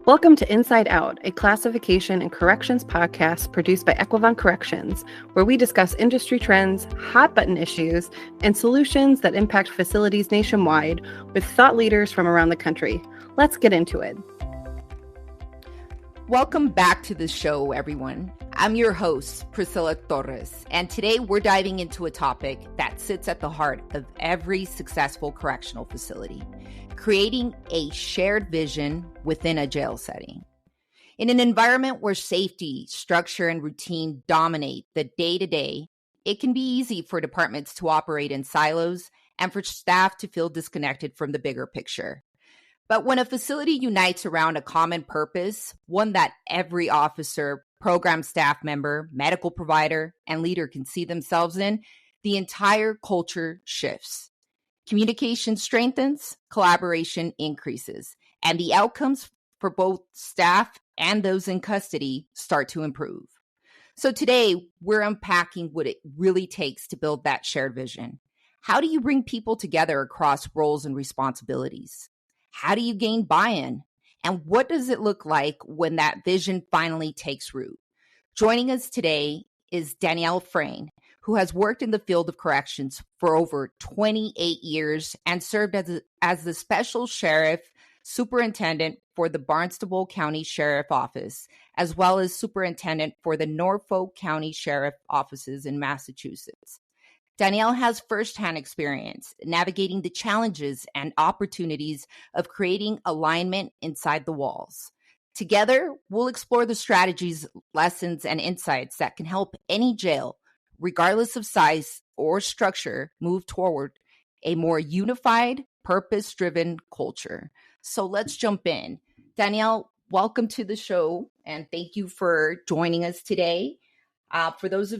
Welcome to Inside Out, a classification and corrections podcast produced by Equivon Corrections, where we discuss industry trends, hot button issues, and solutions that impact facilities nationwide with thought leaders from around the country. Let's get into it. Welcome back to the show, everyone. I'm your host, Priscilla Torres, and today we're diving into a topic that sits at the heart of every successful correctional facility: creating a shared vision within a jail setting. In an environment where safety, structure, and routine dominate the day-to-day, it can be easy for departments to operate in silos and for staff to feel disconnected from the bigger picture. But when a facility unites around a common purpose, one that every officer, program staff member, medical provider, and leader can see themselves in, the entire culture shifts. Communication strengthens, collaboration increases, and the outcomes for both staff and those in custody start to improve. So today, we're unpacking what it really takes to build that shared vision. How do you bring people together across roles and responsibilities? How do you gain buy-in? And what does it look like when that vision finally takes root? Joining us today is Danielle Frane, who has worked in the field of corrections for over 28 years and served as the special sheriff superintendent for the Barnstable County Sheriff Office, as well as superintendent for the Norfolk County Sheriff Offices in Massachusetts. Danielle has firsthand experience navigating the challenges and opportunities of creating alignment inside the walls. Together, we'll explore the strategies, lessons, and insights that can help any jail, regardless of size or structure, move toward a more unified, purpose-driven culture. So let's jump in. Danielle, welcome to the show, and thank you for joining us today. For those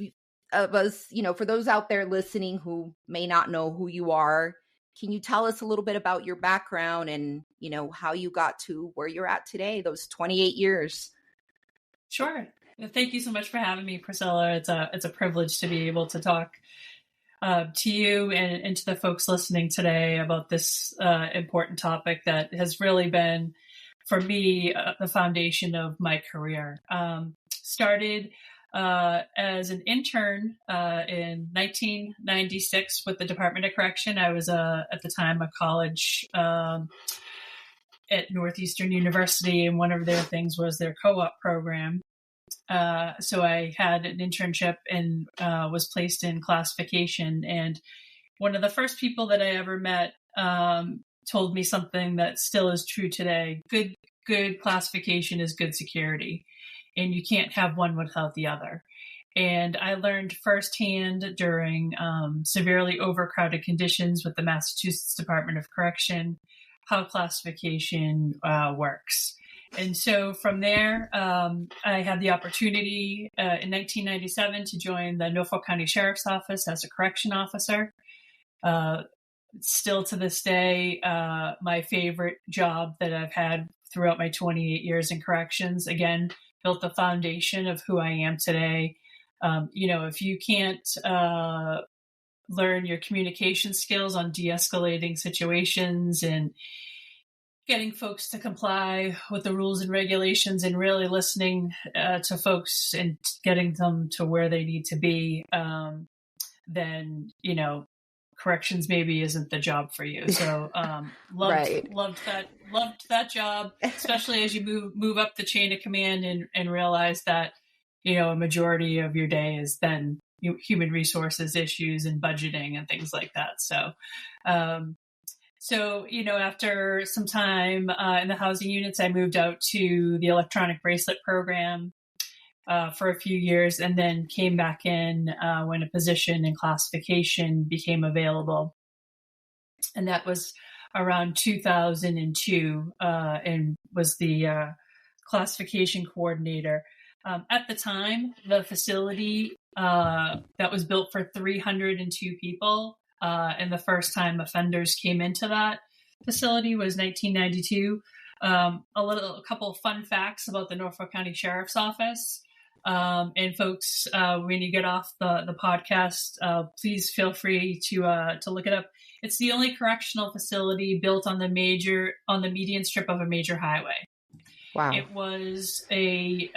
for those out there listening who may not know who you are, can you tell us a little bit about your background and, how you got to where you're at today, those 28 years? Sure. Thank you so much for having me, Priscilla. It's a privilege to be able to talk to you and to the folks listening today about this important topic that has really been, for me, the foundation of my career. Started as an intern in 1996 with the Department of Correction. I was at the time a college at Northeastern University, and one of their things was their co-op program. So I had an internship and was placed in classification. And one of the first people that I ever met told me something that still is true today. Good classification is good security, and you can't have one without the other. And I learned firsthand during severely overcrowded conditions with the Massachusetts Department of Correction how classification works. And so from there, I had the opportunity in 1997 to join the Norfolk County Sheriff's Office as a correction officer. Still to this day, my favorite job that I've had throughout my 28 years in corrections. Again, built the foundation of who I am today. If you can't learn your communication skills on de-escalating situations and getting folks to comply with the rules and regulations and really listening to folks and getting them to where they need to be, then, corrections maybe isn't the job for you. So loved that job, especially as you move up the chain of command and realize that, a majority of your day is then human resources issues and budgeting and things like that. So, after some time in the housing units, I moved out to the electronic bracelet program for a few years, and then came back in when a position in classification became available. And that was around 2002 and was the classification coordinator. At the time, the facility that was built for 302 people, and the first time offenders came into that facility was 1992. A couple of fun facts about the Norfolk County Sheriff's Office. And folks, when you get off the podcast, please feel free to look it up. It's the only correctional facility built on the median strip of a major highway. Wow. It was a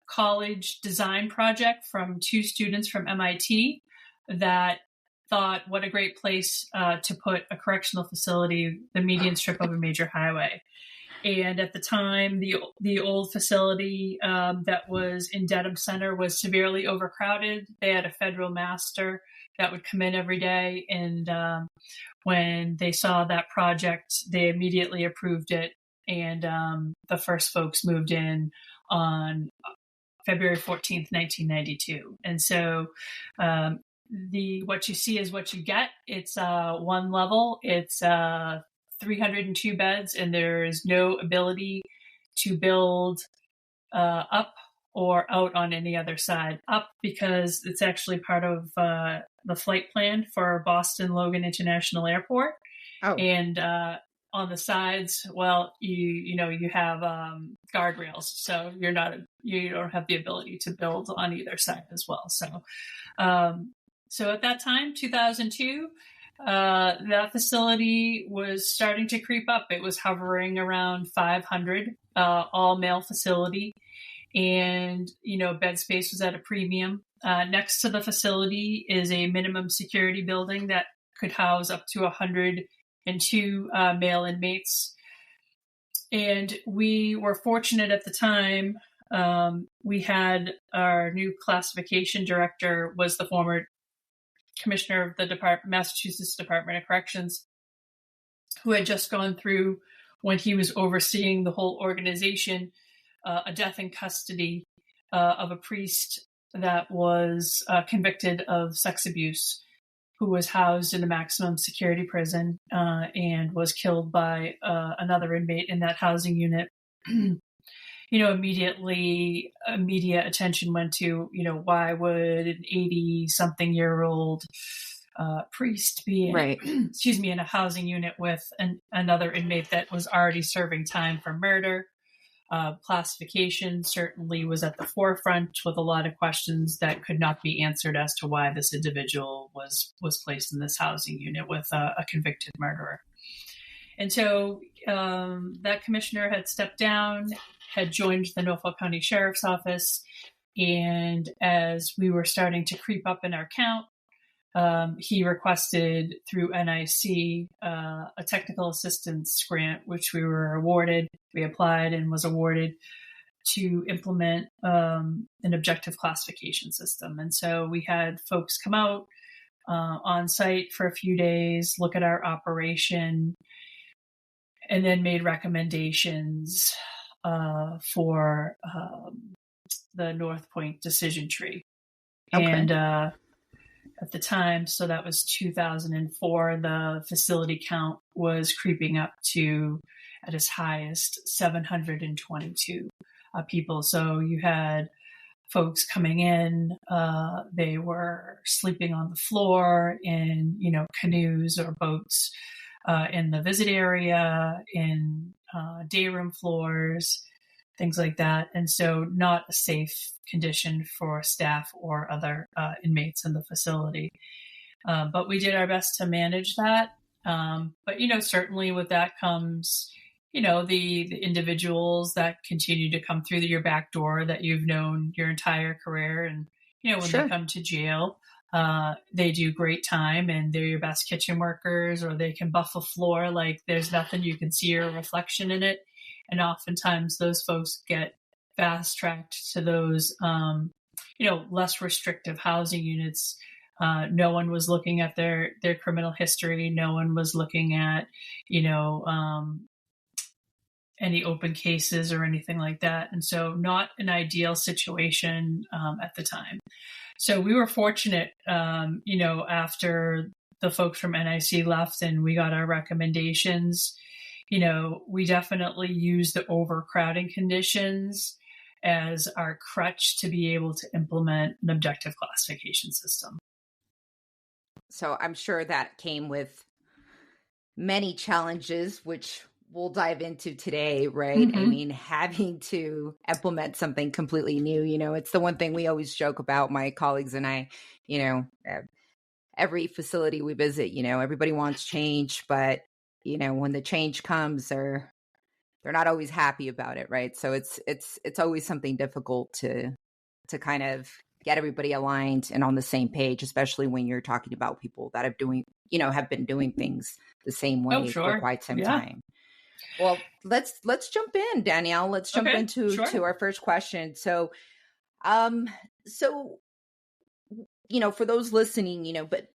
college design project from 2 students from MIT that thought, what a great place to put a correctional facility, the median strip of a major highway. And at the time, the old facility that was in Dedham Center was severely overcrowded. They had a federal master that would come in every day. And when they saw that project, they immediately approved it. And the first folks moved in on February 14th, 1992. And so what you see is what you get. It's one level. It's 302 beds, and there is no ability to build up or out on any other side. Up because it's actually part of the flight plan for Boston Logan International Airport. Oh. And on the sides, well, you have guardrails, so you don't have the ability to build on either side as well. So at that time, 2002, that facility was starting to creep up. It was hovering around 500, all male facility, and bed space was at a premium. Next to the facility is a minimum security building that could house up to 102 male inmates. And we were fortunate at the time. We had our new classification director was the former commissioner of the Massachusetts Department of Corrections, who had just gone through, when he was overseeing the whole organization, a death in custody of a priest that was convicted of sex abuse, who was housed in a maximum security prison and was killed by another inmate in that housing unit. Immediately media attention went to, why would an 80-something-year-old priest be in a housing unit with another inmate that was already serving time for murder? Classification certainly was at the forefront, with a lot of questions that could not be answered as to why this individual was placed in this housing unit with a convicted murderer. And so that commissioner had stepped down, had joined the Norfolk County Sheriff's Office, and as we were starting to creep up in our count, he requested through NIC a technical assistance grant, which we were awarded. We applied and was awarded to implement an objective classification system. And so we had folks come out on site for a few days, look at our operation, and then made recommendations for the North Point decision tree. Okay. And at the time, so that was 2004, the facility count was creeping up to, at its highest, 722 people. So you had folks coming in, they were sleeping on the floor in, canoes or boats in the visit area, in day room floors, things like that. And so not a safe condition for staff or other inmates in the facility. But we did our best to manage that. But, certainly with that comes, the individuals that continue to come through your back door that you've known your entire career. And, when Sure. they come to jail, they do great time and they're your best kitchen workers, or they can buff a floor like there's nothing, you can see your reflection in it. And oftentimes those folks get fast tracked to those, less restrictive housing units. No one was looking at their criminal history. No one was looking at, any open cases or anything like that. And so not an ideal situation at the time. So we were fortunate, after the folks from NIC left and we got our recommendations, we definitely used the overcrowding conditions as our crutch to be able to implement an objective classification system. So I'm sure that came with many challenges, which we'll dive into today, right? Mm-hmm. I mean, having to implement something completely new, it's the one thing we always joke about, my colleagues and I, every facility we visit, everybody wants change, but when the change comes, they're they're not always happy about it, right? So it's always something difficult to kind of get everybody aligned and on the same page, especially when you're talking about people that have been doing things the same Oh, way for sure. quite some Yeah. time. Well, let's jump in, Danielle. Let's jump into to our first question. So for those listening, but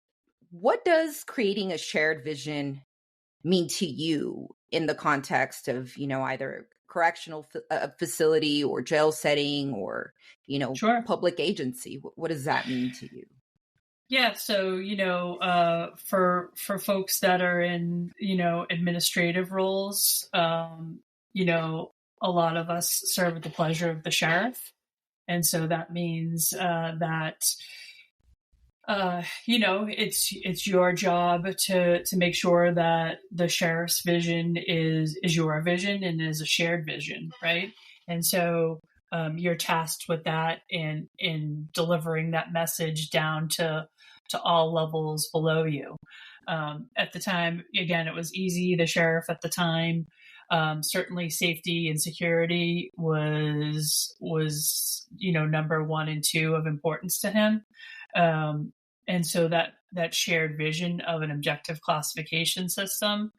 what does creating a shared vision mean to you in the context of, either correctional facility or jail setting or, Sure. public agency? What does that mean to you? Yeah. So, for folks that are in, administrative roles, a lot of us serve at the pleasure of the sheriff. And so that means that it's your job to make sure that the sheriff's vision is your vision and is a shared vision, right? And so you're tasked with that in delivering that message down to all levels below you. At the time, again, it was easy. The sheriff at the time, certainly safety and security was number 1 and 2 of importance to him. And so that shared vision of an objective classification system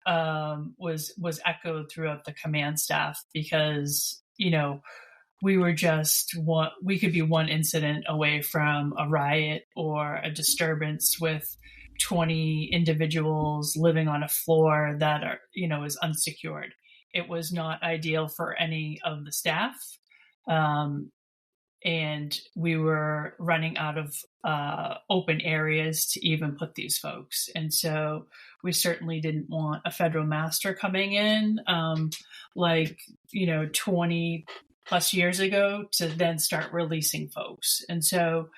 was echoed throughout the command staff, because we could be one incident away from a riot or a disturbance with 20 individuals living on a floor that is unsecured. It was not ideal for any of the staff. And we were running out of open areas to even put these folks. And so we certainly didn't want a federal master coming in 20 plus years ago to then start releasing folks. And so,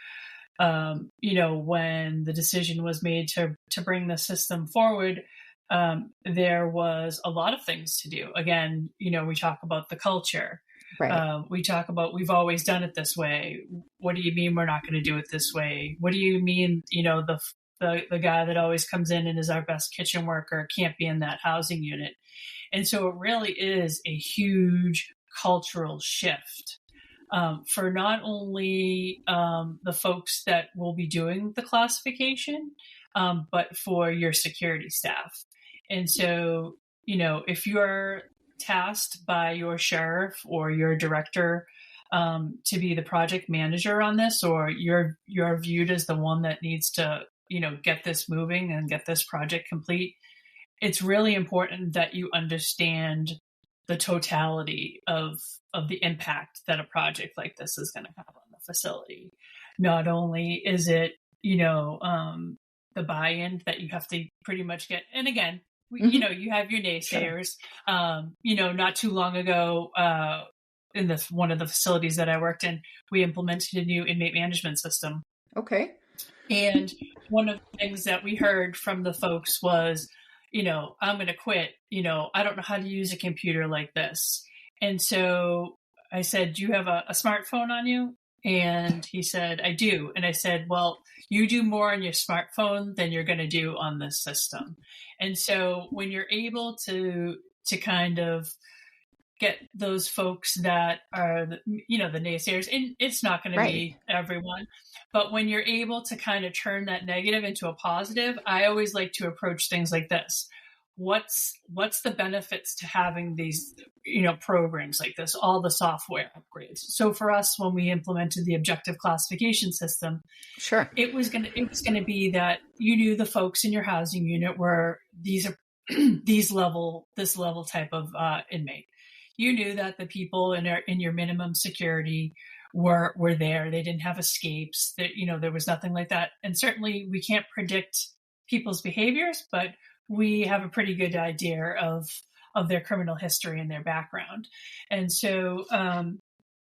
when the decision was made to bring the system forward, there was a lot of things to do. Again, we talk about the culture. Right. We talk about, we've always done it this way. What do you mean we're not going to do it this way? What do you mean, the guy that always comes in and is our best kitchen worker can't be in that housing unit? And so it really is a huge cultural shift for not only the folks that will be doing the classification, but for your security staff. And so, if you're tasked by your sheriff or your director to be the project manager on this, or you're viewed as the one that needs to, get this moving and get this project complete, it's really important that you understand the totality of the impact that a project like this is going to have on the facility. Not only is it, the buy-in that you have to pretty much get, and again, you have your naysayers. Sure. Not too long ago, in one of the facilities that I worked in, we implemented a new inmate management system. Okay. And one of the things that we heard from the folks was, I'm going to quit. I don't know how to use a computer like this. And so I said, do you have a smartphone on you? And he said, I do. And I said, well, you do more on your smartphone than you're going to do on this system. And so when you're able to kind of get those folks that are, the naysayers, and it's not going to be everyone, but when you're able to kind of turn that negative into a positive, I always like to approach things like this. What's the benefits to having these, programs like this, all the software upgrades? So for us, when we implemented the objective classification system, sure, it was going to be that you knew the folks in your housing unit were this level type of inmate. You knew that the people in your minimum security were there. They didn't have escapes. That there was nothing like that. And certainly we can't predict people's behaviors, but we have a pretty good idea of their criminal history and their background. And so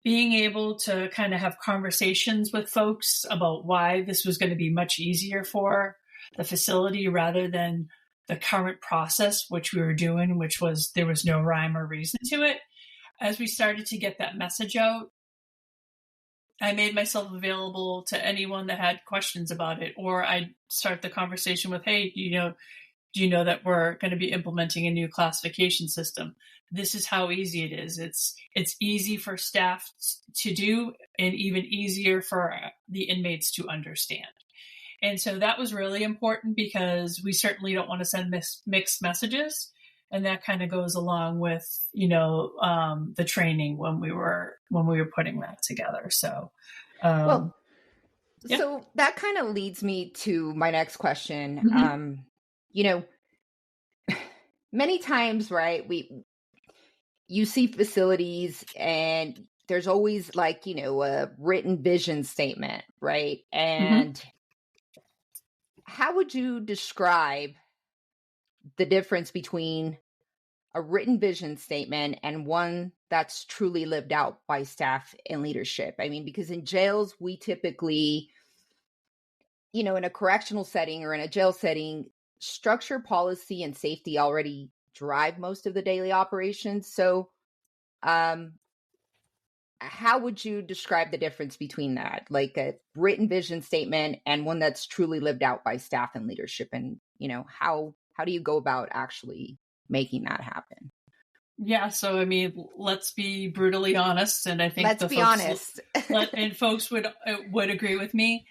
being able to kind of have conversations with folks about why this was going to be much easier for the facility rather than the current process, which we were doing, which was there was no rhyme or reason to it. As we started to get that message out, I made myself available to anyone that had questions about it, or I'd start the conversation with, hey, Do you know that we're going to be implementing a new classification system? This is how easy it is. It's easy for staff to do, and even easier for the inmates to understand. And so that was really important, because we certainly don't want to send mixed messages. And that kind of goes along with, the training when we were putting that together. So, Well, yeah. so that kind of leads me to my next question. Mm-hmm. Many times, right, you see facilities and there's always like, a written vision statement, right? And how would you describe the difference between a written vision statement and one that's truly lived out by staff and leadership? I mean, because in jails, we typically, in a correctional setting or in a jail setting, structure, policy, and safety already drive most of the daily operations. So, how would you describe the difference between that, like a written vision statement and one that's truly lived out by staff and leadership? And, how do you go about actually making that happen? Yeah. So, I mean, let's be brutally honest. And I think folks would agree with me.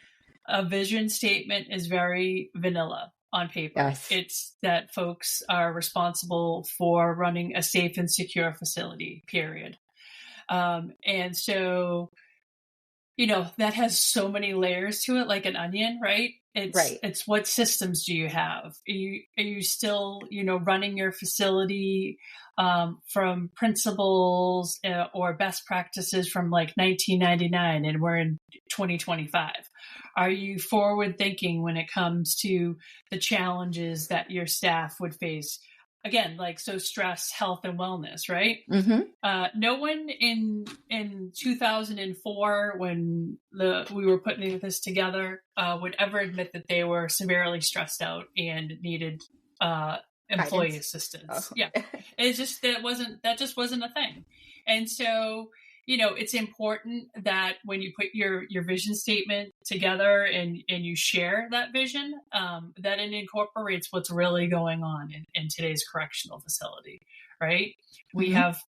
A vision statement is very vanilla on paper. Yes. It's that folks are responsible for running a safe and secure facility, period. And so, that has so many layers to it, like an onion, right? It's what systems do you have? Are you still, running your facility from principles or best practices from like 1999, and we're in 2025? Are you forward thinking when it comes to the challenges that your staff would face? Again, like, so stress, health, and wellness, right? No one in 2004, when we were putting this together, would ever admit that they were severely stressed out and needed employee assistance. Yeah, it's just that just wasn't a thing. And so, it's important that when you put your vision statement together and you share that vision, that it incorporates what's really going on in today's correctional facility, right? We have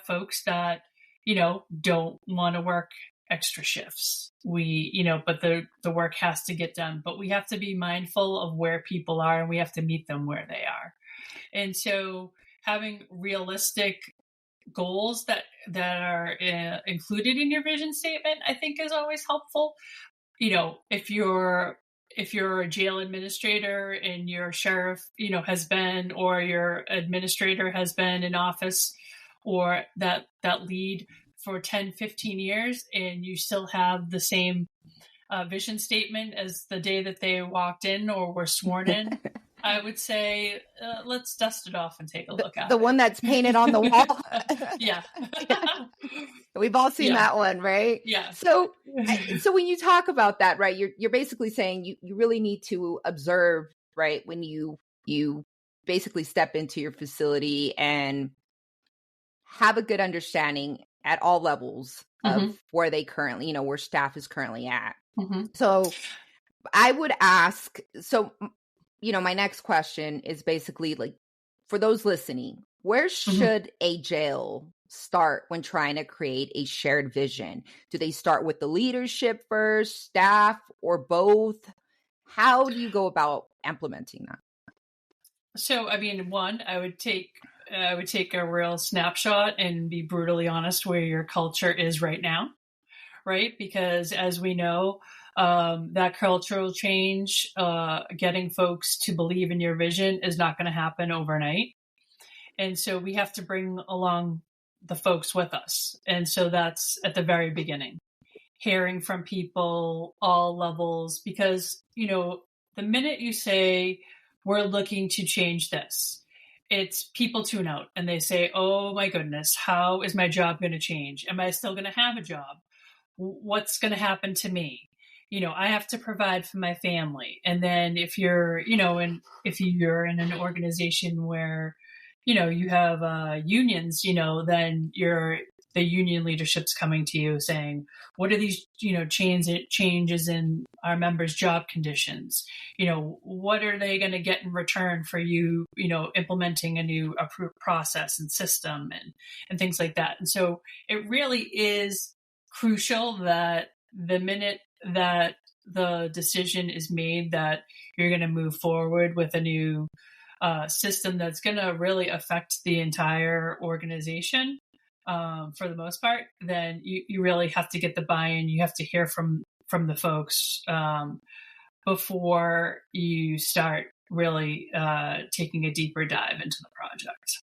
folks that, don't want to work extra shifts. But the work has to get done, but we have to be mindful of where people are, and we have to meet them where they are. And so having realistic goals that are included in your vision statement, I think, is always helpful. If you're a jail administrator and your sheriff, has been, or your administrator has been in office, or that lead for 10, 15 years, and you still have the same vision statement as the day that they walked in or were sworn in, I would say, let's dust it off and take a look at the one that's painted on the wall. Yeah. We've all seen that one, right? Yeah. So when you talk about that, right, you're basically saying you really need to observe, right, when you basically step into your facility and have a good understanding at all levels of where they currently, where staff is currently at. So I would ask, my next question is basically, like, for those listening, where should a jail start when trying to create a shared vision? Do they start with the leadership first, staff, or both? How do you go about implementing that? So, I mean, one, I would take a real snapshot and be brutally honest where your culture is right now, right? Because as we know, that cultural change, getting folks to believe in your vision, is not going to happen overnight. And so we have to bring along the folks with us. And so that's at the very beginning, hearing from people, all levels, because, the minute you say, we're looking to change this, it's people tune out and they say, oh my goodness, how is my job going to change? Am I still going to have a job? What's going to happen to me? I have to provide for my family. And then if you're, if you're in an organization where, you have unions, then you're the union leadership's coming to you saying, what are these, changes in our members' job conditions? What are they going to get in return for you, implementing a new approved process and system and things like that. And so it really is crucial that the minute that the decision is made that you're going to move forward with a new system that's going to really affect the entire organization, for the most part, then you really have to get the buy-in. You have to hear from the folks before you start really taking a deeper dive into the project.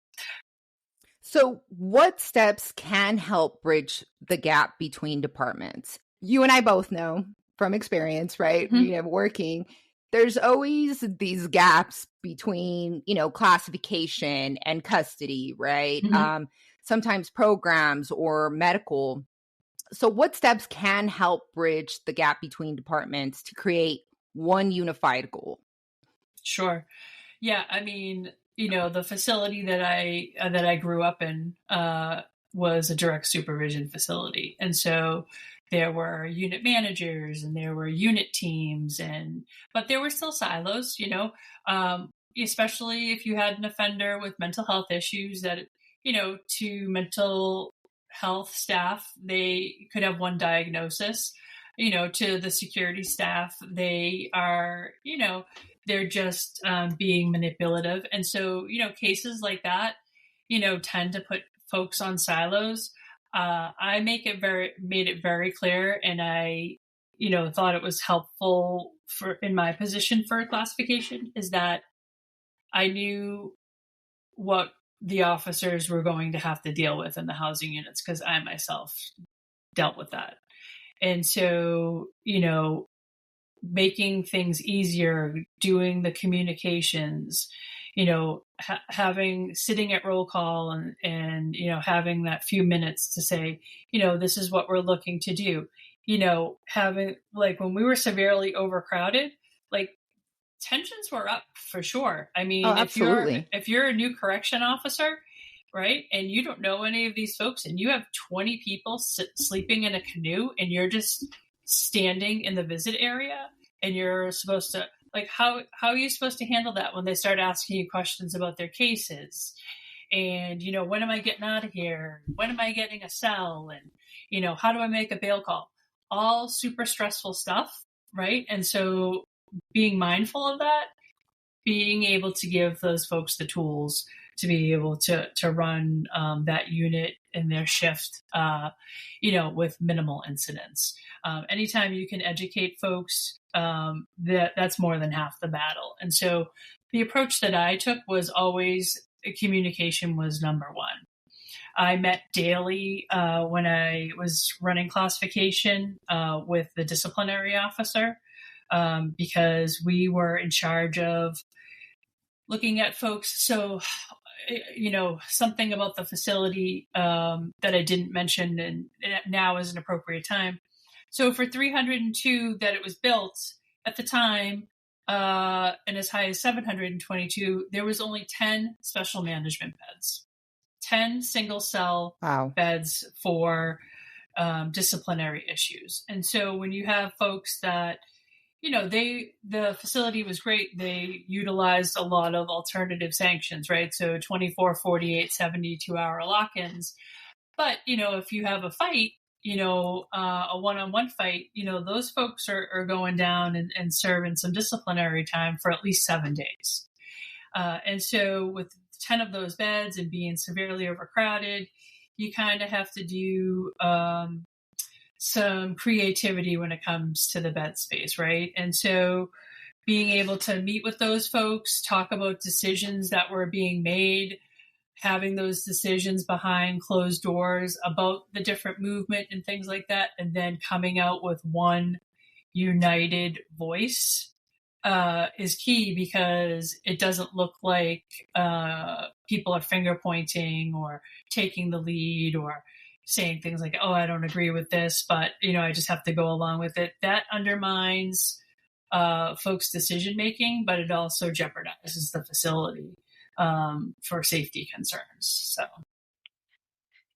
So what steps can help bridge the gap between departments? You and I both know from experience, right? Mm-hmm. Working, there's always these gaps between, classification and custody, right? Mm-hmm. Sometimes programs or medical. So what steps can help bridge the gap between departments to create one unified goal? Sure. Yeah. I mean, the facility that I grew up in was a direct supervision facility. And so there were unit managers and there were unit teams, but there were still silos, especially if you had an offender with mental health issues that, to mental health staff, they could have one diagnosis. To the security staff, they are, they're just being manipulative. And so, cases like that, tend to put folks on silos. I made it very clear, and I, thought it was helpful in my position for classification, is that I knew what the officers were going to have to deal with in the housing units because I myself dealt with that. And so, making things easier, doing the communications, sitting at roll call and having that few minutes to say, this is what we're looking to do, having, like, when we were severely overcrowded, like, tensions were up for sure. I mean, absolutely. if you're a new correction officer, right, and you don't know any of these folks, and you have 20 people sleeping in a canoe, and you're just standing in the visit area, and you're supposed to, like, how are you supposed to handle that when they start asking you questions about their cases? And, when am I getting out of here? When am I getting a cell? And, how do I make a bail call? All super stressful stuff, right? And so being mindful of that, being able to give those folks the tools to be able to run that unit in their shift, with minimal incidents. Anytime you can educate folks, that's more than half the battle. And so the approach that I took was always communication was number one. I met daily when I was running classification with the disciplinary officer, because we were in charge of looking at folks. So, something about the facility that I didn't mention, and now is an appropriate time. So for 302 that it was built at the time, and as high as 722, there was only 10 special management beds, 10 single cell beds for disciplinary issues. And so when you have folks that, the facility was great. They utilized a lot of alternative sanctions, right? So 24, 48, 72-hour lock-ins. But, if you have a fight, a one-on-one fight, those folks are going down and serving some disciplinary time for at least 7 days. And so with 10 of those beds and being severely overcrowded, you kind of have to do some creativity when it comes to the bed space, right? And so being able to meet with those folks, talk about decisions that were being made, having those decisions behind closed doors about the different movement and things like that, and then coming out with one united voice is key, because it doesn't look like people are finger pointing or taking the lead or saying things like, oh, I don't agree with this, but, I just have to go along with it. That undermines folks' decision making, but it also jeopardizes the facility for safety concerns. So,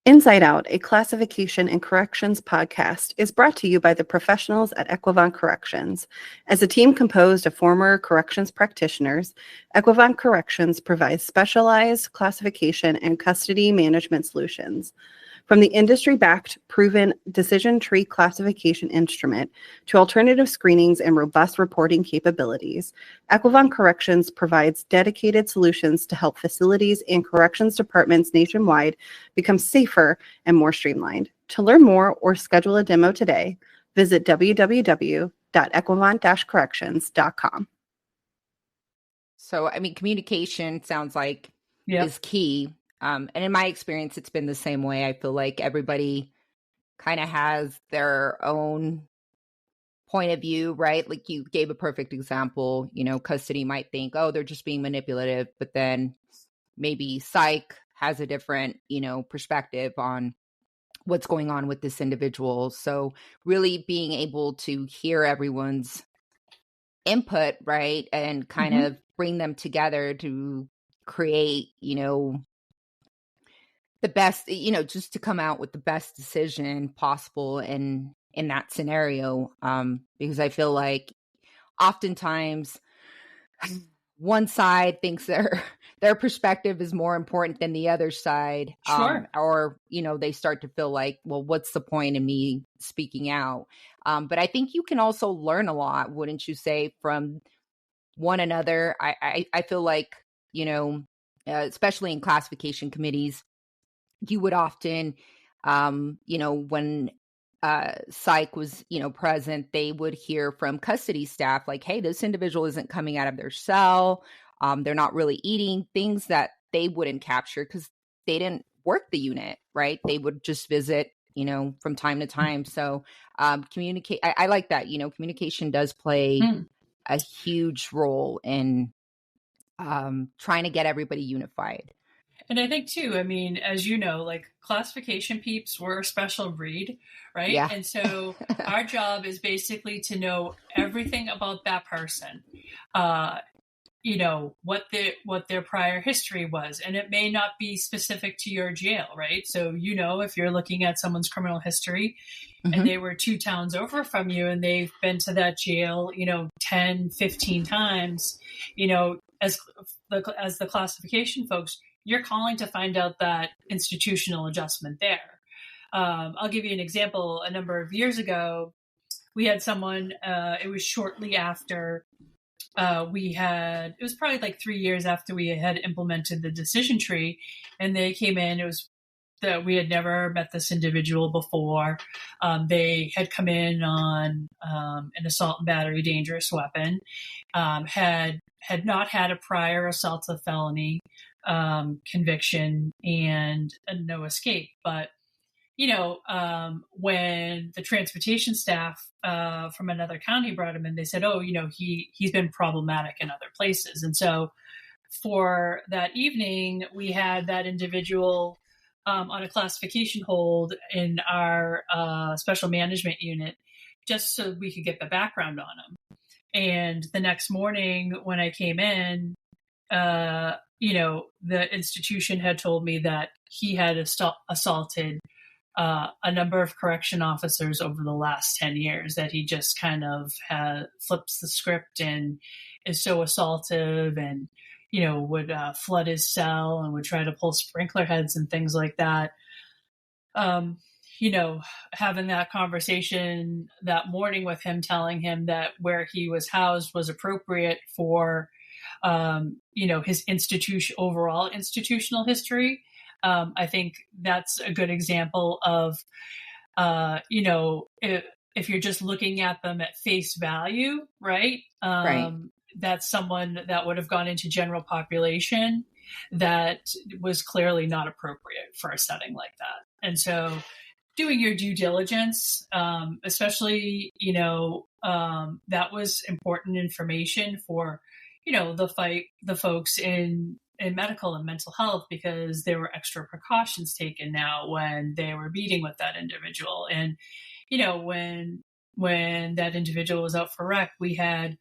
Inside Out, a classification and corrections podcast, is brought to you by the professionals at Equivon Corrections. As a team composed of former corrections practitioners, Equivon Corrections provides specialized classification and custody management solutions. From the industry-backed, proven decision tree classification instrument to alternative screenings and robust reporting capabilities, Equivon Corrections provides dedicated solutions to help facilities and corrections departments nationwide become safer and more streamlined. To learn more or schedule a demo today, visit www.equivon-corrections.com. So, I mean, communication sounds like Yep. is key. And in my experience, it's been the same way. I feel like everybody kind of has their own point of view, right? Like you gave a perfect example, custody might think, oh, they're just being manipulative, but then maybe psych has a different, perspective on what's going on with this individual. So really being able to hear everyone's input, right? And kind of bring them together to create, the best, just to come out with the best decision possible in that scenario. Because I feel like oftentimes one side thinks their perspective is more important than the other side. Sure. Or, they start to feel like, well, what's the point in me speaking out? But I think you can also learn a lot, wouldn't you say, from one another? I feel like, especially in classification committees, you would often, when psych was, present, they would hear from custody staff like, hey, this individual isn't coming out of their cell. They're not really eating, things that they wouldn't capture because they didn't work the unit, right? They would just visit, from time to time. So communicate. I like that, communication does play a huge role in trying to get everybody unified. And I think too, I mean, as you know, like classification peeps, we're a special breed, right? Yeah. And so our job is basically to know everything about that person, what their prior history was. And it may not be specific to your jail, right? So, if you're looking at someone's criminal history and they were 2 towns over from you and they've been to that jail, 10, 15 times, as the classification folks, you're calling to find out that institutional adjustment there. I'll give you an example. A number of years ago, we had someone, it was shortly after it was probably like 3 years after we had implemented the decision tree, and they came in. It was that we had never met this individual before. They had come in on an assault and battery dangerous weapon, had not had a prior assault of felony conviction, and no escape. But when the transportation staff from another county brought him in, they said, oh, he's been problematic in other places. And so for that evening, we had that individual on a classification hold in our special management unit, just so we could get the background on him. And the next morning when I came in, the institution had told me that he had assaulted a number of correction officers over the last 10 years, that he just kind of flips the script and is so assaultive and, would flood his cell and would try to pull sprinkler heads and things like that. Having that conversation that morning with him, telling him that where he was housed was appropriate for, his overall institutional history. I think that's a good example of, if you're just looking at them at face value, right? Right. That's someone that would have gone into general population that was clearly not appropriate for a setting like that. And so doing your due diligence, especially, that was important information for, the folks in medical and mental health, because there were extra precautions taken now when they were meeting with that individual. And, when that individual was out for rec, we had,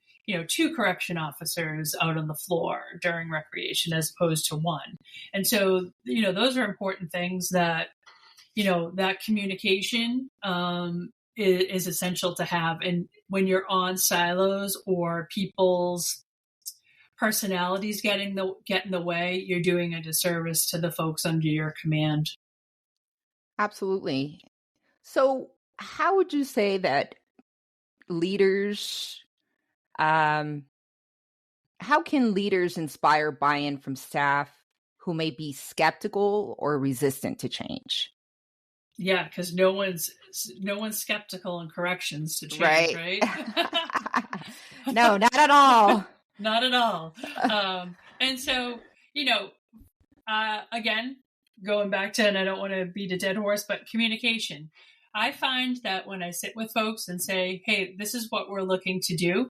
2 correction officers out on the floor during recreation as opposed to 1. And so, those are important things that, that communication is essential to have. And when you're on silos or people's personalities get in the way, you're doing a disservice to the folks under your command. Absolutely. So how would you say that leaders, how can leaders inspire buy-in from staff who may be skeptical or resistant to change? Yeah, because no one's skeptical in corrections to change, right? No, not at all. Not at all. And so, again, going back to, and I don't want to beat a dead horse, but communication. I find that when I sit with folks and say, hey, this is what we're looking to do,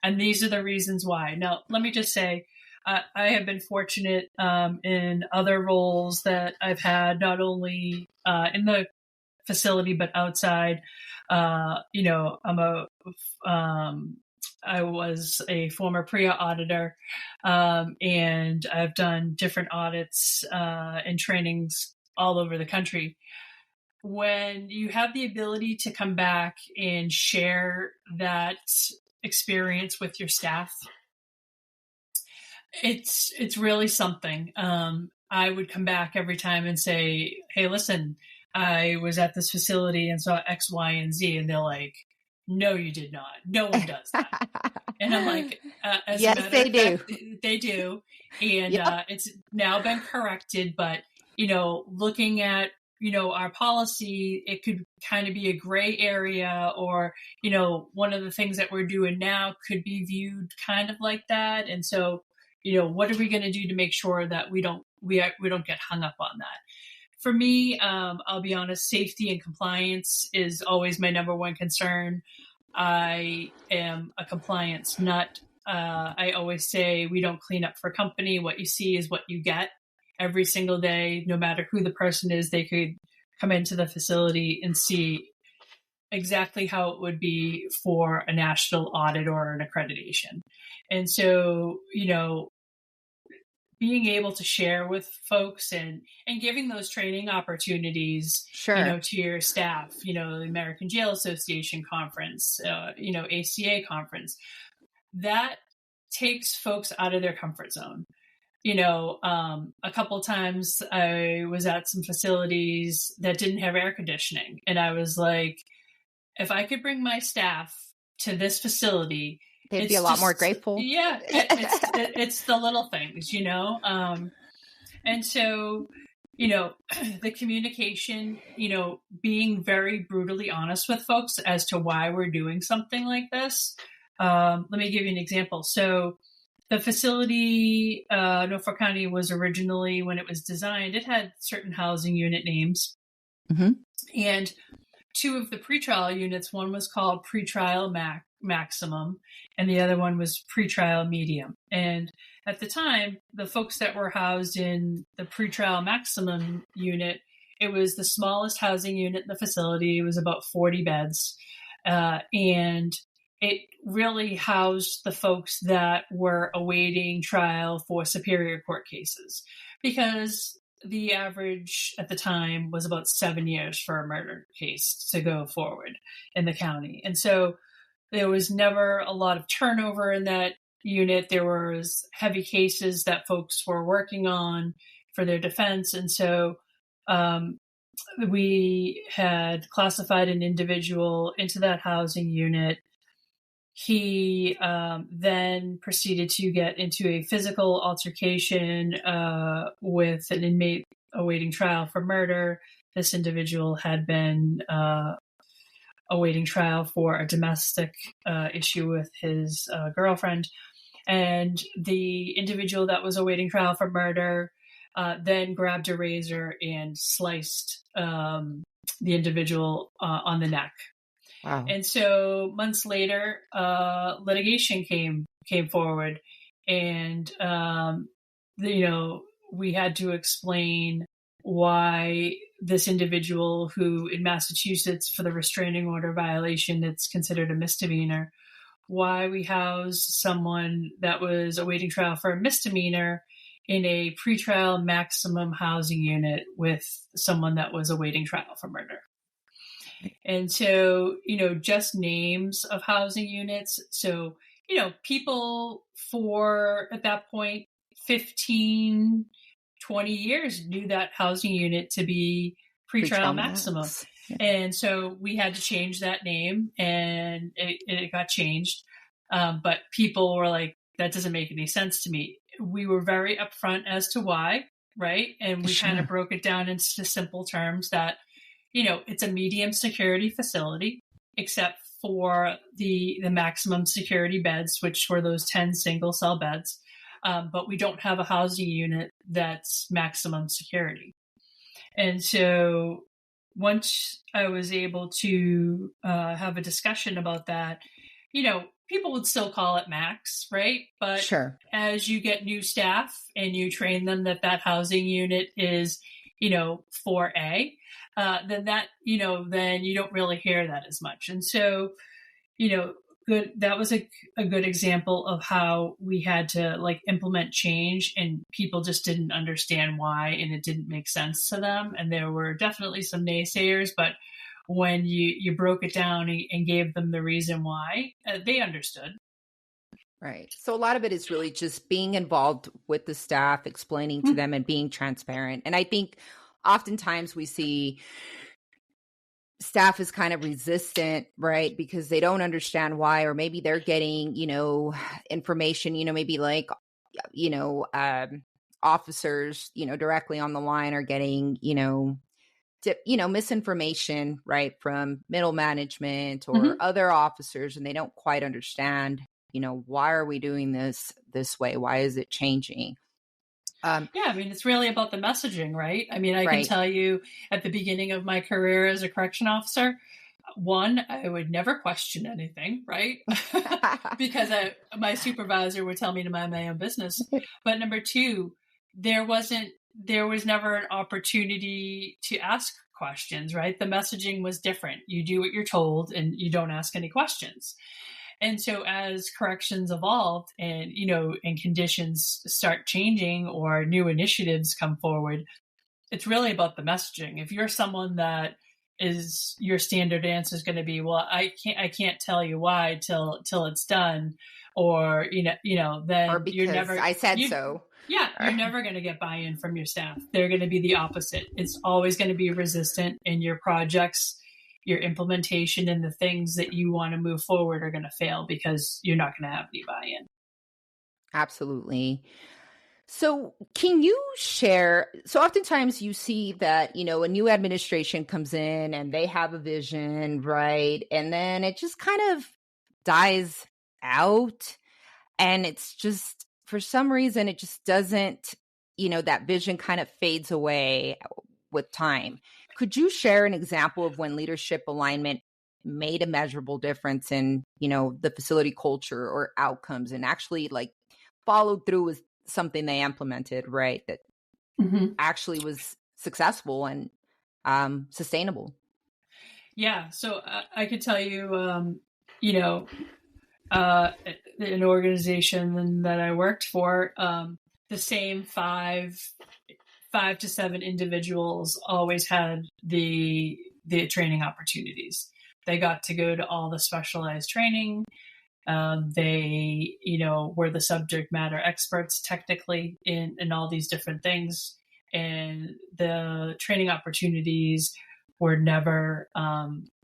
and these are the reasons why. Now, let me just say, I have been fortunate in other roles that I've had, not only in the facility, but outside. I was a former PREA auditor, and I've done different audits and trainings all over the country. When you have the ability to come back and share that experience with your staff, it's really something. I would come back every time and say, hey, listen, I was at this facility and saw X, Y, and Z. And they're like, no, you did not. No one does that. And I'm like, yes, they do. They do. And it's now been corrected. But, looking at, our policy, it could kind of be a gray area, or, one of the things that we're doing now could be viewed kind of like that. And so, what are we going to do to make sure that we don't get hung up on that? For me, I'll be honest, safety and compliance is always my number one concern. I am a compliance nut. I always say we don't clean up for company. What you see is what you get every single day. No matter who the person is, they could come into the facility and see exactly how it would be for a national audit or an accreditation. And so, being able to share with folks and giving those training opportunities, sure, to your staff, the American Jail Association conference, ACA conference, that takes folks out of their comfort zone. A couple of times I was at some facilities that didn't have air conditioning, and I was like, if I could bring my staff to this facility, they'd be a lot more grateful. Yeah, it's the little things, and so, the communication, being very brutally honest with folks as to why we're doing something like this. Let me give you an example. So the facility, Norfolk County, was originally, when it was designed, it had certain housing unit names. Mm-hmm. And two of the pretrial units, one was called pretrial maximum, and the other one was pretrial medium. And at the time, the folks that were housed in the pretrial maximum unit, it was the smallest housing unit in the facility. It was about 40 beds. And it really housed the folks that were awaiting trial for superior court cases, because the average at the time was about 7 years for a murder case to go forward in the county. And so there was never a lot of turnover in that unit. There was heavy cases that folks were working on for their defense. And so we had classified an individual into that housing unit. He then proceeded to get into a physical altercation with an inmate awaiting trial for murder. This individual had been awaiting trial for a domestic issue with his girlfriend. And the individual that was awaiting trial for murder then grabbed a razor and sliced the individual on the neck. Wow. And so months later, litigation came forward, and we had to explain why this individual, who in Massachusetts for the restraining order violation, it's considered a misdemeanor, why we housed someone that was awaiting trial for a misdemeanor in a pretrial maximum housing unit with someone that was awaiting trial for murder. And so, just names of housing units. So, people for, at that point, 15, 20 years knew that housing unit to be pretrial maximum. Yeah. And so we had to change that name, and it got changed. But people were like, that doesn't make any sense to me. We were very upfront as to why, right? And we kind of broke it down into simple terms that, it's a medium security facility, except for the maximum security beds, which were those 10 single cell beds. But we don't have a housing unit that's maximum security. And so once I was able to have a discussion about that, people would still call it max, right? But as you get new staff and you train them that housing unit is, 4A, then that, then you don't really hear that as much. And so, that was a good example of how we had to implement change, and people just didn't understand why, and it didn't make sense to them. And there were definitely some naysayers, but when you broke it down and gave them the reason why, they understood. Right. So a lot of it is really just being involved with the staff, explaining to them and being transparent. And I think oftentimes we see staff is kind of resistant, right? Because they don't understand why, or maybe they're getting, information, maybe officers, directly on the line are getting, misinformation, right, from middle management or other officers, and they don't quite understand, why are we doing this way? Why is it changing? It's really about the messaging, right? I can tell you at the beginning of my career as a correction officer, one, I would never question anything, right? Because my supervisor would tell me to mind my own business. But number two, there was never an opportunity to ask questions, right? The messaging was different. You do what you're told and you don't ask any questions. And so as corrections evolved and, and conditions start changing or new initiatives come forward, it's really about the messaging. If you're someone that is, your standard answer is going to be, well, I can't tell you why till it's done. Or, then or because you're never, I said so. Yeah, you're never going to get buy-in from your staff. They're going to be the opposite. It's always going to be resistant, and your projects, your implementation, and the things that you want to move forward are going to fail because you're not going to have any buy-in. Absolutely. So can you share, so oftentimes you see that, a new administration comes in and they have a vision, right? And then it just kind of dies out, and it's just, for some reason, it just doesn't, that vision kind of fades away with time. Could you share an example of when leadership alignment made a measurable difference in, the facility culture or outcomes, and actually followed through with something they implemented, right? That actually was successful and sustainable? Yeah. So I could tell you, an organization that I worked for, the same five to seven individuals always had the training opportunities. They got to go to all the specialized training. They, were the subject matter experts technically in all these different things. And the training opportunities were never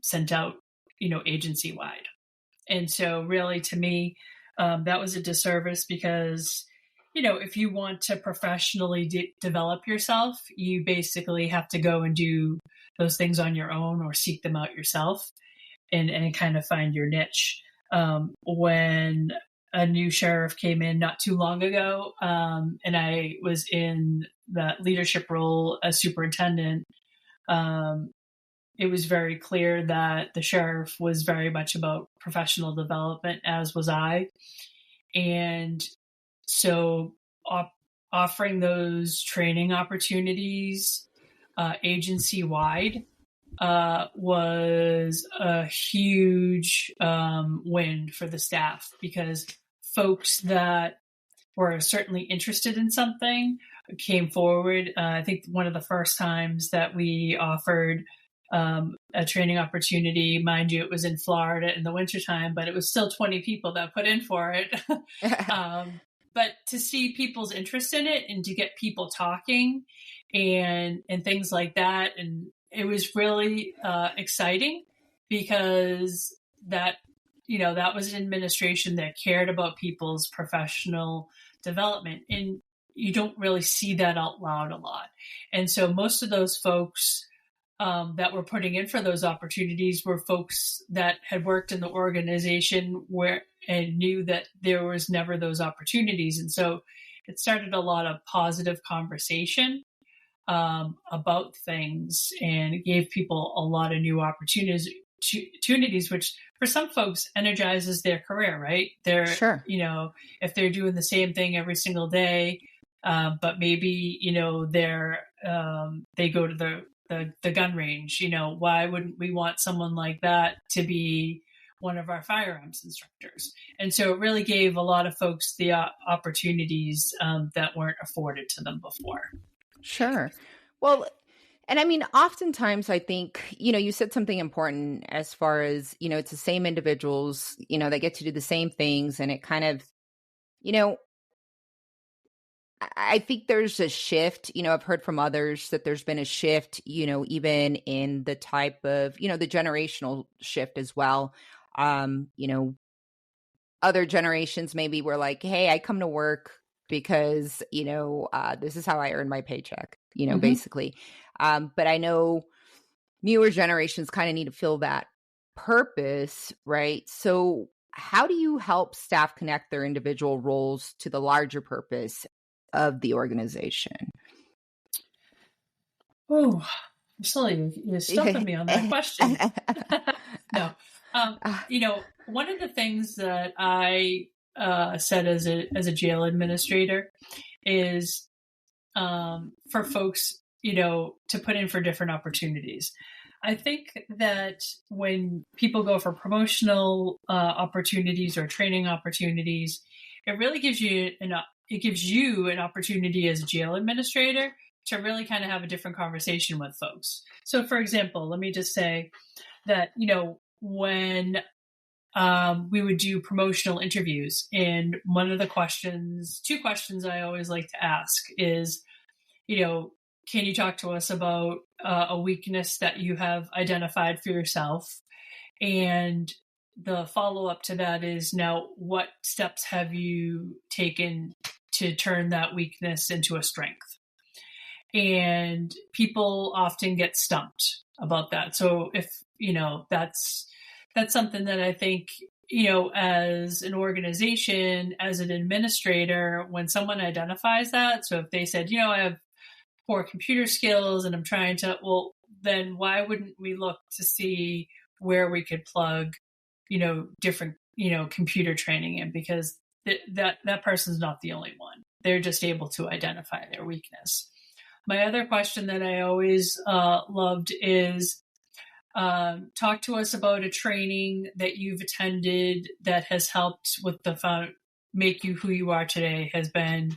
sent out, agency wide. And so really, to me, that was a disservice because, if you want to professionally develop yourself, you basically have to go and do those things on your own or seek them out yourself and kind of find your niche. When a new sheriff came in not too long ago, and I was in that leadership role as superintendent, it was very clear that the sheriff was very much about professional development, as was I. And so offering those training opportunities agency-wide was a huge win for the staff, because folks that were certainly interested in something came forward. I think one of the first times that we offered a training opportunity, mind you, it was in Florida in the wintertime, but it was still 20 people that put in for it. But to see people's interest in it and to get people talking and things like that. And it was really exciting because that was an administration that cared about people's professional development. And you don't really see that out loud a lot. And so most of those folks that were putting in for those opportunities were folks that had worked in the organization and knew that there was never those opportunities. And so it started a lot of positive conversation about things, and it gave people a lot of new opportunities, which for some folks energizes their career, right? They're, Sure. If they're doing the same thing every single day, but maybe, they go to the gun range, why wouldn't we want someone like that to be one of our firearms instructors? And so it really gave a lot of folks the opportunities that weren't afforded to them before. Sure. Well, and I mean, oftentimes I think, you said something important as far as, it's the same individuals, that get to do the same things. And it kind of, I think there's a shift, I've heard from others that there's been a shift, even in the type of, the generational shift as well. Other generations maybe were like, hey, I come to work because, this is how I earn my paycheck, basically. But I know newer generations kind of need to feel that purpose, right? So how do you help staff connect their individual roles to the larger purpose of the organization? Oh, you're stumping me on that question. No. One of the things that I said as a jail administrator is for folks, to put in for different opportunities. I think that when people go for promotional opportunities or training opportunities, it really gives you an opportunity as a jail administrator to really kind of have a different conversation with folks. So, for example, let me just say that, when we would do promotional interviews, and one of the two questions I always like to ask is, can you talk to us about a weakness that you have identified for yourself? And the follow-up to that is, now, what steps have you taken to turn that weakness into a strength? And people often get stumped about that. So if, that's something that I think, as an organization, as an administrator, when someone identifies that, so if they said, I have poor computer skills and I'm trying to, well, then why wouldn't we look to see where we could plug, different, computer training in? Because that person's not the only one. They're just able to identify their weakness. My other question that I always loved is, talk to us about a training that you've attended that has helped with make you who you are today, has been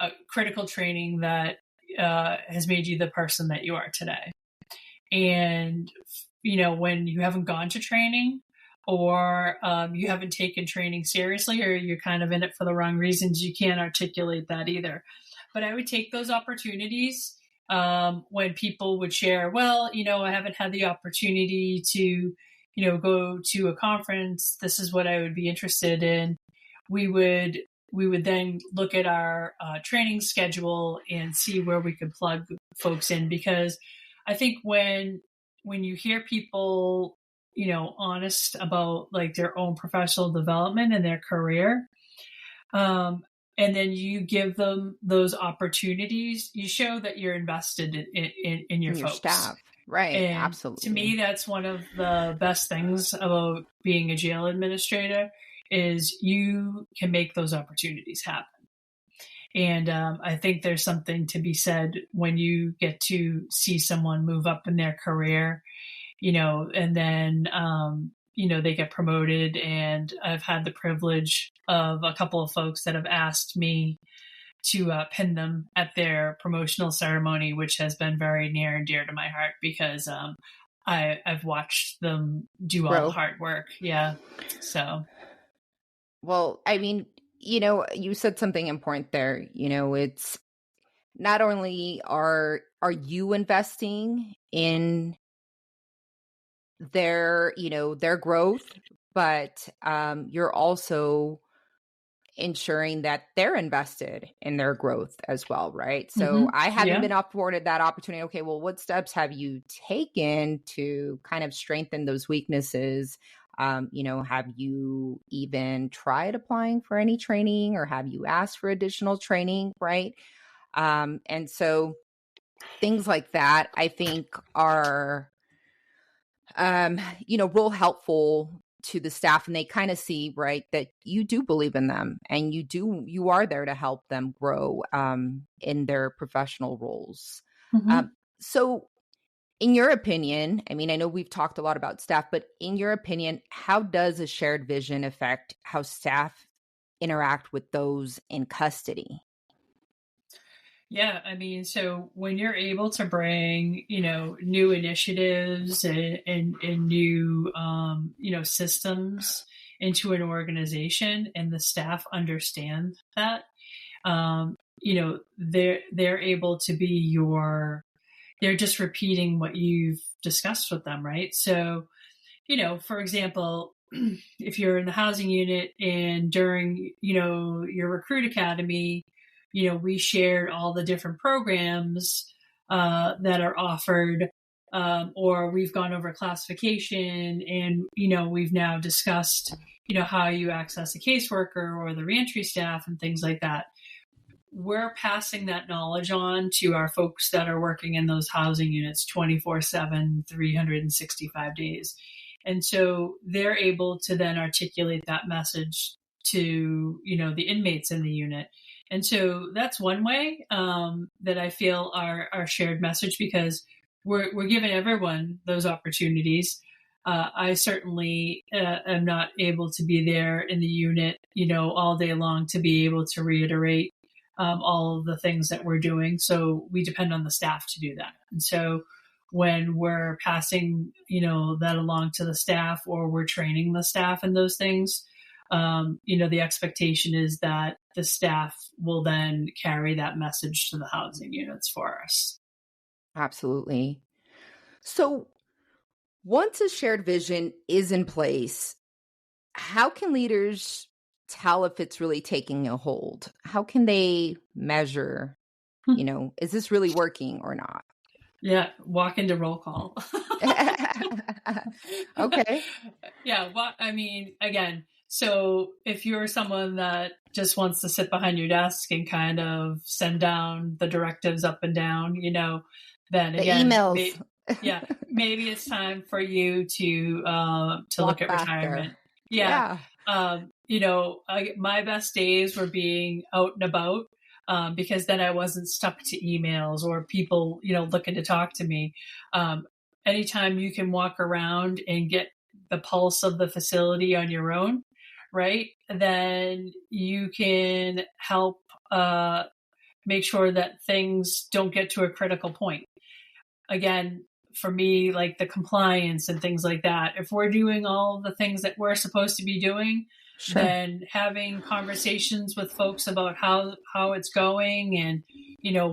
a critical training that has made you the person that you are today. And, when you haven't gone to training, or you haven't taken training seriously, or you're kind of in it for the wrong reasons, you can't articulate that either. But I would take those opportunities when people would share, well, I haven't had the opportunity to, go to a conference. This is what I would be interested in. We would then look at our training schedule and see where we could plug folks in. Because I think when you hear people, honest about like their own professional development and their career, and then you give them those opportunities, you show that you're invested in your folks. Staff. Right. And absolutely. To me, that's one of the best things about being a jail administrator, is you can make those opportunities happen. And I think there's something to be said when you get to see someone move up in their career, and then they get promoted, and I've had the privilege of a couple of folks that have asked me to pin them at their promotional ceremony, which has been very near and dear to my heart because I've watched them do all the hard work. Yeah. So. Well, I mean, you said something important there. It's not only are you investing in their growth, but you're also ensuring that they're invested in their growth as well, right? So I haven't been afforded that opportunity. Okay, well, what steps have you taken to kind of strengthen those weaknesses? Have you even tried applying for any training, or have you asked for additional training, right? And so things like that, I think, are real helpful to the staff, and they kind of see, right, that you do believe in them and you are there to help them grow in their professional roles. So in your opinion, I mean, I know we've talked a lot about staff, but in your opinion, how does a shared vision affect how staff interact with those in custody? Yeah, I mean, so when you're able to bring, new initiatives and new, systems into an organization, and the staff understand that, they're able to be they're just repeating what you've discussed with them, right? So, for example, if you're in the housing unit and during, your recruit academy, we shared all the different programs that are offered, or we've gone over classification, and, we've now discussed, how you access a caseworker or the reentry staff and things like that. We're passing that knowledge on to our folks that are working in those housing units 24/7, 365 days. And so they're able to then articulate that message to, the inmates in the unit. And so that's one way that I feel our shared message, because we're giving everyone those opportunities. I certainly am not able to be there in the unit, all day long to be able to reiterate all of the things that we're doing. So we depend on the staff to do that. And so when we're passing, that along to the staff, or we're training the staff in those things, the expectation is that the staff will then carry that message to the housing units for us. Absolutely. So once a shared vision is in place, how can leaders tell if it's really taking a hold? How can they measure, is this really working or not? Yeah, walk into roll call. Okay. Yeah, well, I mean, again, so if you're someone that just wants to sit behind your desk and kind of send down the directives up and down, then again, the emails. Maybe it's time for you to look at retirement. Yeah. My best days were being out and about, because then I wasn't stuck to emails or people, looking to talk to me. Anytime you can walk around and get the pulse of the facility on your own, right, then you can help make sure that things don't get to a critical point. Again, for me, like the compliance and things like that, if we're doing all the things that we're supposed to be doing, then having conversations with folks about how it's going, and,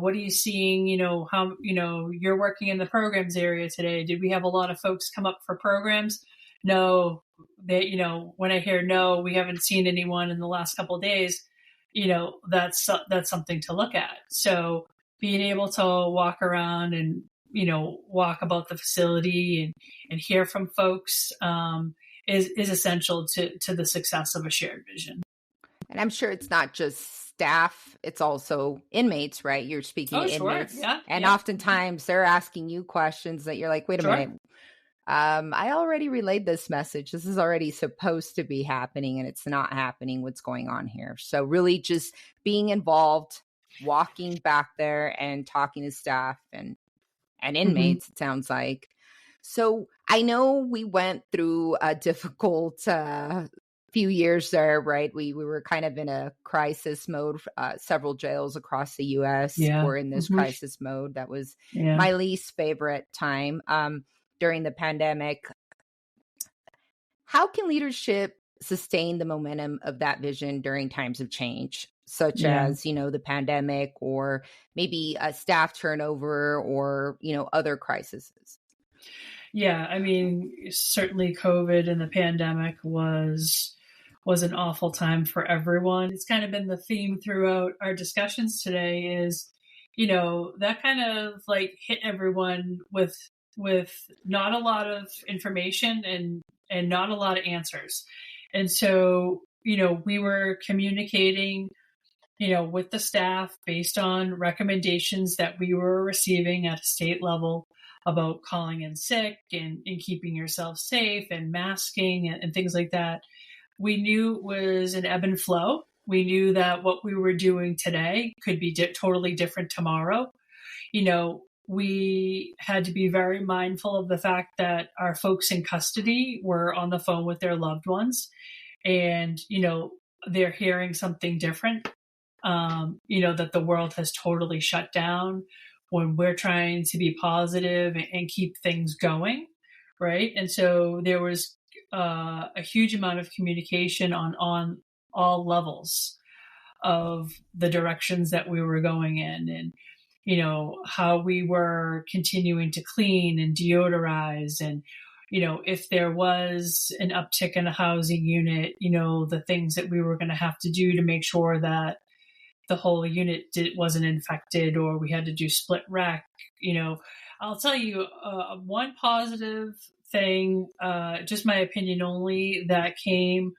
what are you seeing, how, you're working in the programs area today. Did we have a lot of folks come up for programs? No. They, when I hear no, we haven't seen anyone in the last couple of days, that's something to look at. So being able to walk around and, walk about the facility and hear from folks is essential to the success of a shared vision. And I'm sure it's not just staff, it's also inmates, right? You're speaking to inmates. Yeah, and oftentimes they're asking you questions that you're like, wait a minute. I already relayed this message. This is already supposed to be happening, and it's not happening. What's going on here? So really just being involved, walking back there and talking to staff and inmates, it sounds like. So I know we went through a difficult few years there, right? We were kind of in a crisis mode. Several jails across the U.S. Yeah. were in this crisis mode. That was Yeah. my least favorite time during the pandemic. How can leadership sustain the momentum of that vision during times of change, such as, the pandemic, or maybe a staff turnover, or, other crises? Yeah, I mean, certainly COVID and the pandemic was an awful time for everyone. It's kind of been the theme throughout our discussions today is, that kind of like hit everyone with not a lot of information and not a lot of answers. And so, we were communicating, with the staff based on recommendations that we were receiving at a state level about calling in sick and keeping yourself safe and masking and things like that. We knew it was an ebb and flow. We knew that what we were doing today could be totally different tomorrow. We had to be very mindful of the fact that our folks in custody were on the phone with their loved ones and, they're hearing something different, that the world has totally shut down when we're trying to be positive and keep things going, right? And so there was a huge amount of communication on all levels of the directions that we were going in, and how we were continuing to clean and deodorize, and if there was an uptick in a housing unit, the things that we were going to have to do to make sure that the whole unit wasn't infected, or we had to do split rec. I'll tell you one positive thing, just my opinion only, that came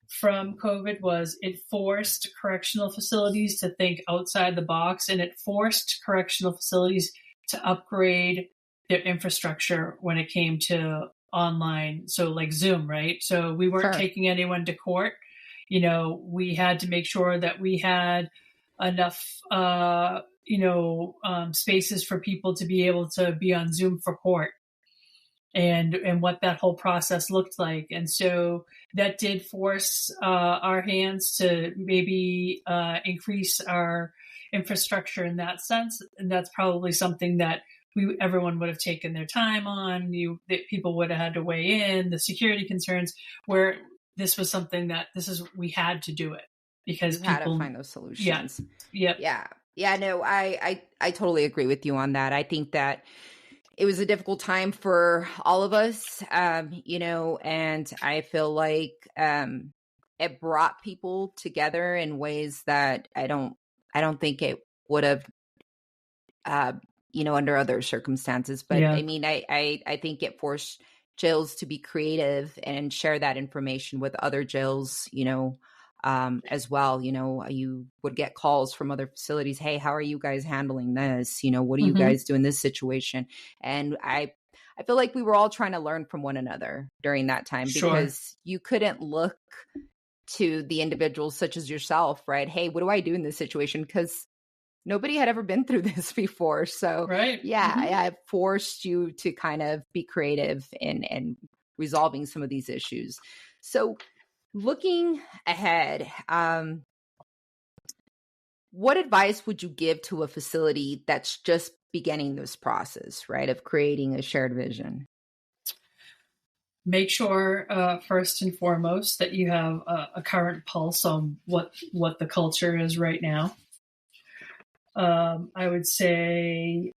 from COVID was it forced correctional facilities to think outside the box, and it forced correctional facilities to upgrade their infrastructure when it came to online. So like Zoom, right? So we weren't taking anyone to court. We had to make sure that we had enough, spaces for people to be able to be on Zoom for court, and what that whole process looked like. And so that did force our hands to maybe increase our infrastructure in that sense. And that's probably something that everyone would have taken their time on. That people would have had to weigh in, the security concerns, where this was something that we had to do it because people had to find those solutions. Yeah. No, I totally agree with you on that. I think that it was a difficult time for all of us, and I feel like it brought people together in ways that I don't think it would have, under other circumstances. But I mean, I think it forced jails to be creative and share that information with other jails, as well. You would get calls from other facilities. Hey, how are you guys handling this? What do you guys do in this situation? And I feel like we were all trying to learn from one another during that time, because you couldn't look to the individuals such as yourself, right? Hey, what do I do in this situation? Because nobody had ever been through this before. So I forced you to kind of be creative in resolving some of these issues. So looking ahead, what advice would you give to a facility that's just beginning this process, right, of creating a shared vision? Make sure, first and foremost, that you have a current pulse on what the culture is right now. I would say,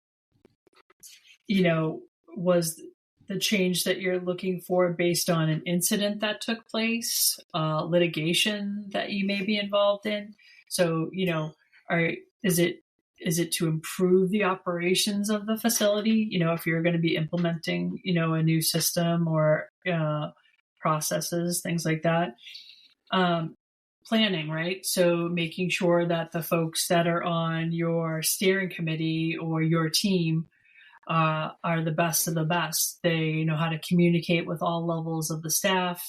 was the change that you're looking for based on an incident that took place, litigation that you may be involved in? So, is it to improve the operations of the facility? If you're going to be implementing, a new system or processes, things like that. Planning, right? So making sure that the folks that are on your steering committee or your team are the best of the best. They know how to communicate with all levels of the staff.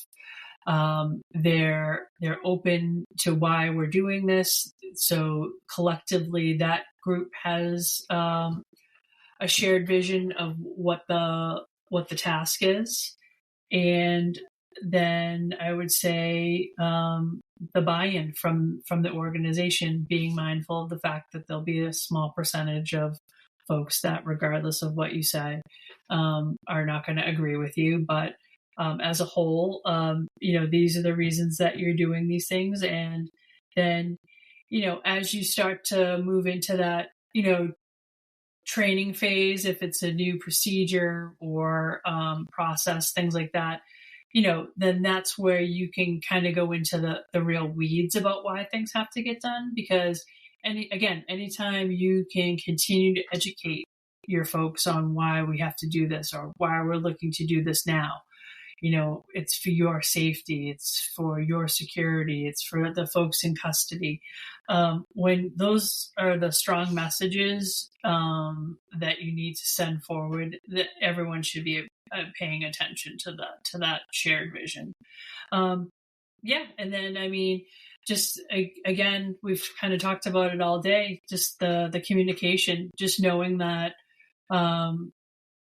They're open to why we're doing this. So collectively, that group has a shared vision of what the what the task is. And then I would say the buy-in from the organization, being mindful of the fact that there'll be a small percentage of folks that, regardless of what you say, are not going to agree with you. But as a whole, these are the reasons that you're doing these things. And then, as you start to move into that, training phase, if it's a new procedure or process, things like that, then that's where you can kind of go into the real weeds about why things have to get done. Because anytime you can continue to educate your folks on why we have to do this or why we're looking to do this now, it's for your safety, it's for your security, it's for the folks in custody. When those are the strong messages that you need to send forward, that everyone should be paying attention to that shared vision. And then, just again, we've kind of talked about it all day, just the communication, just knowing that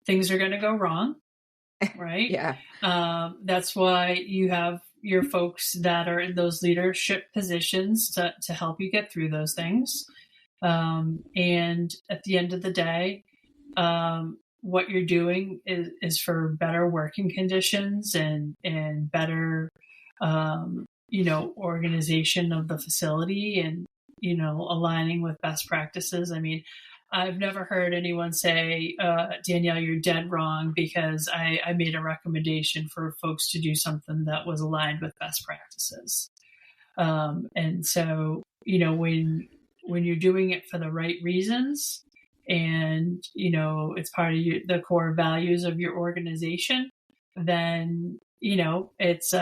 things are going to go wrong. Right. Yeah. That's why you have your folks that are in those leadership positions to help you get through those things. And at the end of the day, what you're doing is for better working conditions and better, organization of the facility and, aligning with best practices. I've never heard anyone say, Danielle, you're dead wrong because I made a recommendation for folks to do something that was aligned with best practices. And so, when you're doing it for the right reasons and, it's part of the core values of your organization, then, it's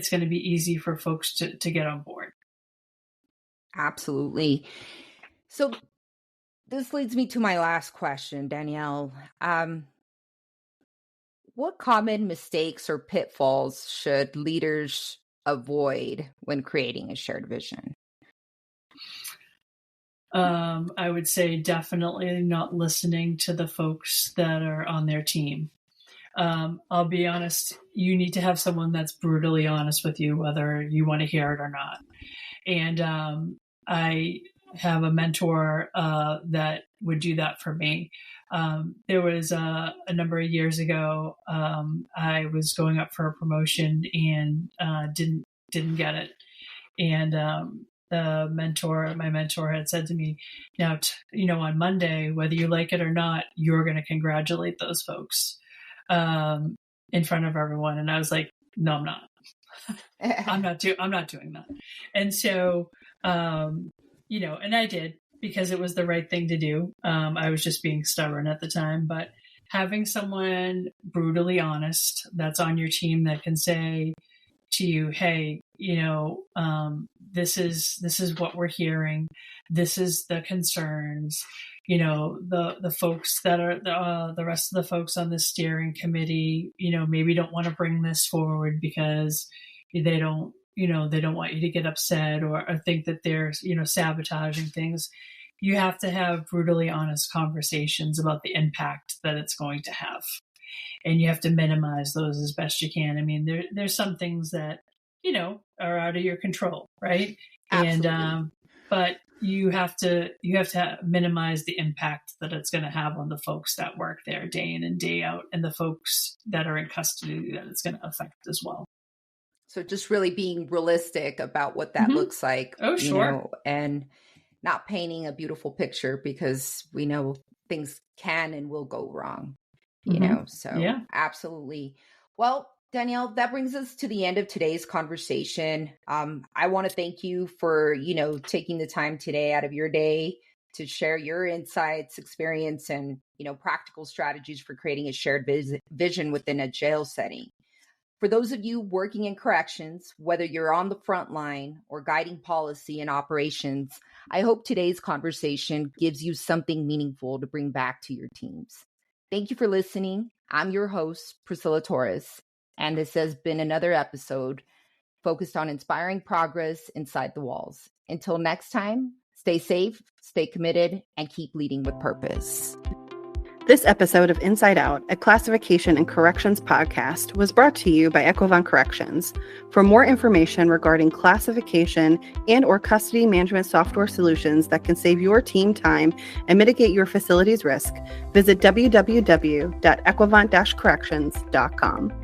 going to be easy for folks to get on board. Absolutely. So this leads me to my last question, Danielle. What common mistakes or pitfalls should leaders avoid when creating a shared vision? I would say definitely not listening to the folks that are on their team. I'll be honest, you need to have someone that's brutally honest with you, whether you want to hear it or not. And I have a mentor that would do that for me. There was a number of years ago, I was going up for a promotion and didn't get it. And my mentor had said to me, now, on Monday, whether you like it or not, you're going to congratulate those folks in front of everyone. And I was like, no, I'm not. I'm not doing that. And so, and I did because it was the right thing to do. I was just being stubborn at the time, but having someone brutally honest that's on your team that can say to you, hey, this is what we're hearing. This is the concerns. The folks that are the rest of the folks on the steering committee, maybe don't want to bring this forward because they don't want you to get upset or think that they're, sabotaging things. You have to have brutally honest conversations about the impact that it's going to have. And you have to minimize those as best you can. There's some things that, are out of your control, right? Absolutely. And, but you have to minimize the impact that it's going to have on the folks that work there day in and day out and the folks that are in custody that it's going to affect as well. So just really being realistic about what that looks like. Oh, sure. And not painting a beautiful picture because we know things can and will go wrong, so yeah. Absolutely. Well, Danielle, that brings us to the end of today's conversation. I want to thank you for, taking the time today out of your day to share your insights, experience, and, practical strategies for creating a shared vision within a jail setting. For those of you working in corrections, whether you're on the front line or guiding policy and operations, I hope today's conversation gives you something meaningful to bring back to your teams. Thank you for listening. I'm your host, Priscilla Torres, and this has been another episode focused on inspiring progress inside the walls. Until next time, stay safe, stay committed, and keep leading with purpose. This episode of Inside Out, a classification and corrections podcast, was brought to you by Equivon Corrections. For more information regarding classification and or custody management software solutions that can save your team time and mitigate your facility's risk, visit www.equivon-corrections.com.